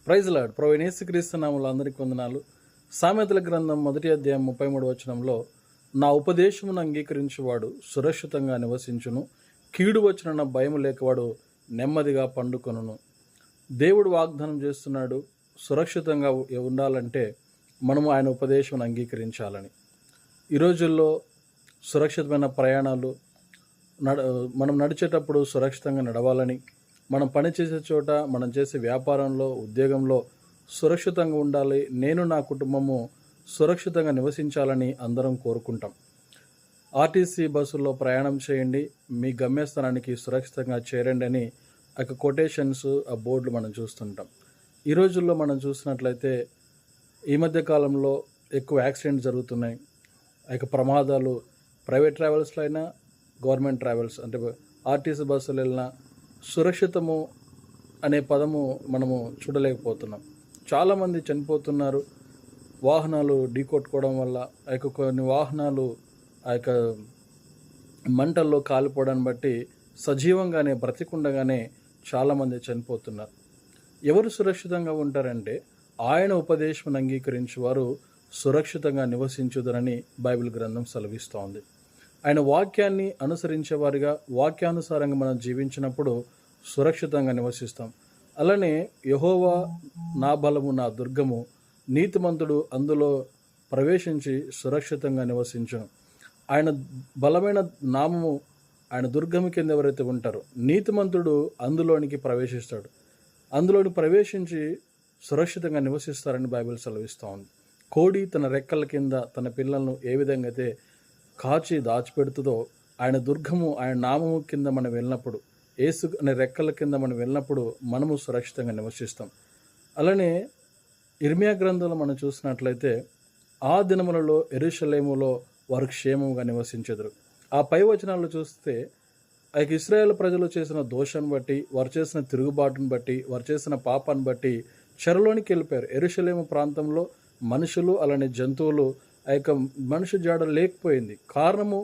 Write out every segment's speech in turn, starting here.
Praise lord. ప్రభువైన యేసుక్రీస్తు నామములో అందరికీ వందనాలు. సామెతల గ్రంథం 1వ అధ్యాయం 33వ వచనంలో, నా ఉపదేశమును అంగీకరించువాడు సురక్షితంగా నివసించును, కీడు వచ్చిన భయం లేకవాడు నెమ్మదిగా పండుకొనును. దేవుడు వాగ్దానం చేస్తున్నాడు, సురక్షితంగా ఉండాలంటే మనము ఆయన ఉపదేశం అంగీకరించాలని. ఈ రోజుల్లో సురక్షితమైన ప్రయాణాలు, మనం నడిచేటప్పుడు సురక్షితంగా నడవాలని, మనం పనిచేసే చోట, మనం చేసే వ్యాపారంలో, ఉద్యోగంలో సురక్షితంగా ఉండాలి, నేను నా కుటుంబము సురక్షితంగా నివసించాలని అందరం కోరుకుంటాం. ఆర్టీసీ బస్సుల్లో ప్రయాణం చేయండి, మీ గమ్యస్థానానికి సురక్షితంగా చేరండి అని కొటేషన్స్, ఆ బోర్డులు మనం చూస్తుంటాం. ఈ రోజుల్లో మనం చూసినట్లయితే ఈ మధ్య కాలంలో ఎక్కువ యాక్సిడెంట్స్ జరుగుతున్నాయి. ప్రమాదాలు ప్రైవేట్ ట్రావెల్స్లో అయినా, గవర్నమెంట్ ట్రావెల్స్ అంటే ఆర్టీసీ బస్సులు వెళ్ళినా సురక్షితము అనే పదము మనము చూడలేకపోతున్నాం. చాలామంది చనిపోతున్నారు వాహనాలు ఢీకొట్టుకోవడం వల్ల. కొన్ని వాహనాలు మంటల్లో కాలిపోవడాన్ని బట్టి సజీవంగానే బ్రతికుండగానే చాలామంది చనిపోతున్నారు. ఎవరు సురక్షితంగా ఉంటారంటే ఆయన ఉపదేశం అంగీకరించి వారు సురక్షితంగా నివసించుదరని బైబిల్ గ్రంథం సెలవిస్తోంది. ఆయన వాక్యాన్ని అనుసరించేవారిగా, వాక్యానుసారంగా మనం జీవించినప్పుడు సురక్షితంగా నివసిస్తాం. అలానే యెహోవా నా బలము, నా దుర్గము, నీతిమంతుడు అందులో ప్రవేశించి సురక్షితంగా నివసించును. ఆయన బలమైన నామము, ఆయన దుర్గము కింద ఎవరైతే ఉంటారో నీతిమంతుడు అందులోనికి ప్రవేశిస్తాడు. అందులోని ప్రవేశించి సురక్షితంగా నివసిస్తారని బైబిల్ సెలవిస్తూ ఉంది. కోడి తన రెక్కల కింద తన పిల్లలను ఏ విధంగా అయితే కాచి దాచిపెడుతుందో, ఆయన దుర్గము, ఆయన నామము కింద మనం వెళ్ళినప్పుడు, యేసు అనే రెక్కల కింద మనం వెళ్ళినప్పుడు మనము సురక్షితంగా నివసిస్తాం. అలానే ఇర్మియా గ్రంథంలో మనం చూసినట్లయితే, ఆ దినములలో యెరూషలేములో వారు క్షేమంగా నివసించెదరు. ఆ పై వచనాలు చూస్తే ఇశ్రాయేల్ ప్రజలు చేసిన దోషాన్ని బట్టి, వారు చేసిన తిరుగుబాటును బట్టి, వారు చేసిన పాపాన్ని బట్టి చెరలోనికి వెళ్ళిపోయారు. యెరూషలేము ప్రాంతంలో మనుషులు, అలానే జంతువులు, మనుషు జాడ లేకపోయింది. కారణము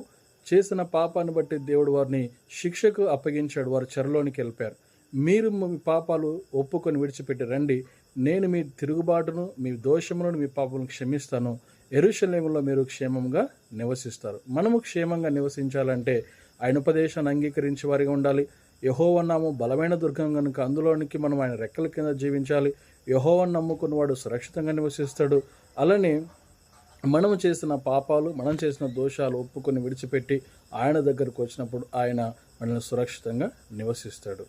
చేసిన పాపాన్ని బట్టి దేవుడు వారిని శిక్షకు అప్పగించాడు. వారు చెరలోనికి వెళ్ళిపోయారు. మీరు మీ పాపాలు ఒప్పుకొని విడిచిపెట్టి రండి, నేను మీ తిరుగుబాటును, మీ దోషములను, మీ పాపలను క్షమిస్తాను, యెరూషలేములో మీరు క్షేమంగా నివసిస్తారు. మనము క్షేమంగా నివసించాలంటే ఆయన ఉపదేశాన్ని అంగీకరించే వారిగా ఉండాలి. యెహోవా నామము బలమైన దుర్గం కనుక అందులోనికి మనం ఆయన రెక్కల కింద జీవించాలి. యెహోవాను నమ్ముకున్నవాడు సురక్షితంగా నివసిస్తాడు. అలానే మనము చేసిన పాపాలు, మనం చేసిన దోషాలు ఒప్పుకొని విడిచిపెట్టి ఆయన దగ్గరకు వచ్చినప్పుడు ఆయన మనల్ని సురక్షితంగా నివసిస్తాడు.